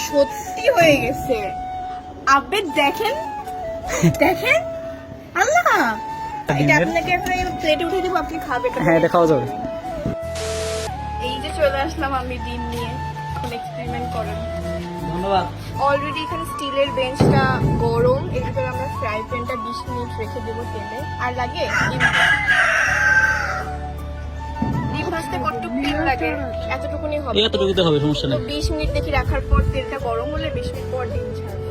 সত্যি হয়ে গেছে। আবে দেখেন দেখেন, আল্লাহ এটা আপনাকে এখন প্লেটে উঠে দিব, আপনি খাবেন। হ্যাঁ, এটা খাওয়া যাবে। এই যে চলে আসলাম আমি ডিম নিয়ে, এখন এক্সপেরিমেন্ট করেন। ধন্যবাদ। অলরেডি এখানে স্টিলের বেঞ্চটা গরম, এর ভিতরে আমরা ফ্রাই প্যানটা 20 মিনিট রেখে দেবো তেলে। আর লাগে ডিম ভাজতে কতটুকু তেল লাগে, এতটুকুনি হবে। এতটুকুতে হবে, সমস্যা নেই। 20 মিনিট দেখি রাখার পর তেলটা গরম হলে 20 মিনিট পর ডিম ছাড়বো।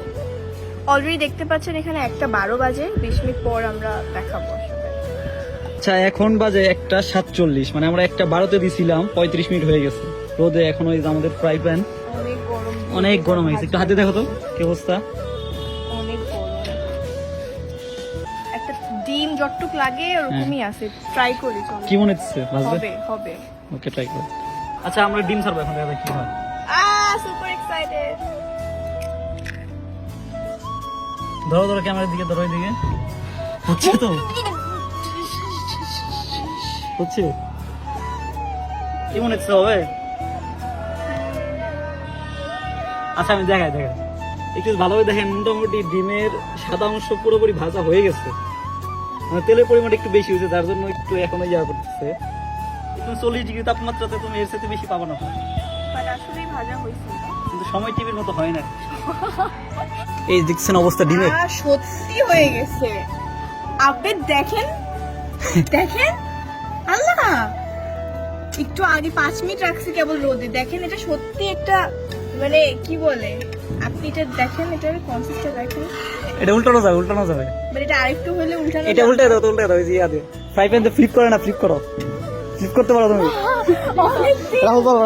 অলরেডি দেখতে পাচ্ছেন এখানে 1:12 বাজে, 20 মিনিট পর আমরা দেখাবো। আচ্ছা, এখন বাজে 1:47, মানে আমরা 1:12-তে দিছিলাম, 35 মিনিট হয়ে গেছে রোদে। এখন ওই যে আমাদের ফ্রাই প্যান অনেক গরম হয়েছে। একটু হাতে দেখো তো কি অবস্থা। অনেক গরম, একটা ডিম যতটুক লাগে ওরকমই আছে। ট্রাই করি, চলো কি মনে হচ্ছে ভাজবে? হবে হবে। ওকে, ট্রাই করো। আচ্ছা, আমরা ডিম ছাড়বো এখন, দেখা যাক কি হয়। Super excited. ধরো ধরো, ক্যামেরার দিকে ধরো, এদিকে হচ্ছে তো, হচ্ছে। কি মনে হচ্ছে, হবে? আচ্ছা, আমি দেখাই একটু ভালোভাবে দেখেন। মোটামুটি ডিমের সাদা অংশ পুরোপুরি ভাজা হয়ে গেছে, মানে তেলের পরিমাণ একটু বেশি হয়েছে, যার জন্য একটু এখনো ইয়া করতেছে। একটু 40 ডিগ্রি তাপমাত্রাতে তুমি এর সাথে বেশি পাবা না, আসলেই ভাজা হয়েছে, কিন্তু সময় টিভির মতো হয় না। এই দেখছেন অবস্থা ডিমের। সত্যি হয়ে গেছে। আবে দেখেন দেখেন, আল্লাহ একটু আগে 5 মিনিট রাখছি কেবল রোদে। দেখেন এটা সত্যি একটা, মানে কি বলে, আপনি এটা দেখেন, এটার কনসিস্টেন্সি দেখেন। এটা উল্টানো যাবে। মানে এটা আরেকটু হলে উল্টানো এটা উল্টাই দাও, ওই যে ইয়াতে ফ্রাই প্যান ফ্লিপ করে না, ফ্লিপ করতে পারো তুমি। রাহুল বাবা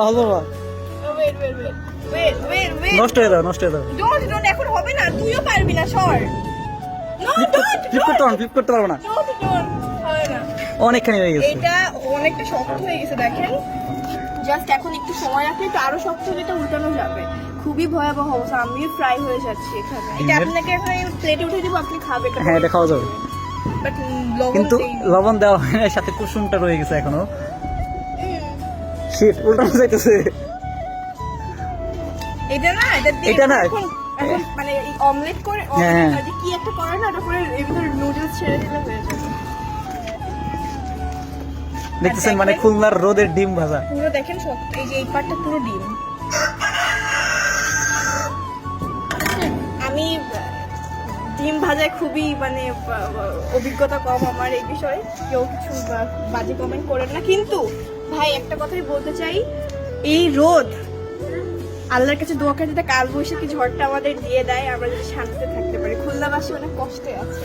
নষ্ট হয়ে দাও। ডোন্ট এখন হবে না, তুইও পারবি না, সর। ফ্লিপ করতে পারবো না, হবে না। অনেকখানি হয়ে গেছে। এটা অনেকটা শক্ত হয়ে গেছে, দেখেন। জাস্ট এখন একটু সময় রাখলে একটু আরো শক্ত হলে এটা উল্টানো যাবে। খুবই ভয়াবহ অবস্থা, আমিও ফ্রাই হয়ে যাচ্ছি এখানে। এটা আপনাকে এখন প্লেটে উঠে দিব, আপনি খাবেন। হ্যাঁ, এটা খাওয়া যাবে, বাট লবণ কিন্তু দেইনি। লবণ দেওয়া হয় না, সাথে কুসুমটা রয়ে গেছে এখনো। শিট, উল্টানো যাইতেছে। এটা না, এটা না। এখন মানে এই অমলেট করে, হ্যাঁ। যে কি একটা করে না, ওটা করে এর ভিতরে নুডলস ছেড়ে দিলে হয়ে যাবে। দেখতেছেন, মানে খুলনার রোদের ডিম ভাজা পুরো দেখেন শক্ত, এই যে এই পার্টটা পুরো ডিম। আমি ডিম ভাজায় খুবই মানে অভিজ্ঞতা কম আমার এই বিষয়ে, কেউ কিছু বাজে কমেন্ট করেন না। কিন্তু ভাই একটা কথাই বলতে চাই, এই রোদ আল্লাহর কাছে দোয়া করে যাতে কাল বৈশাখী ঝড়টা আমাদের দিয়ে দেয়, আমরা যদি শান্তিতে থাকতে পারি। খুলনাবাসী অনেক কষ্টে আছে।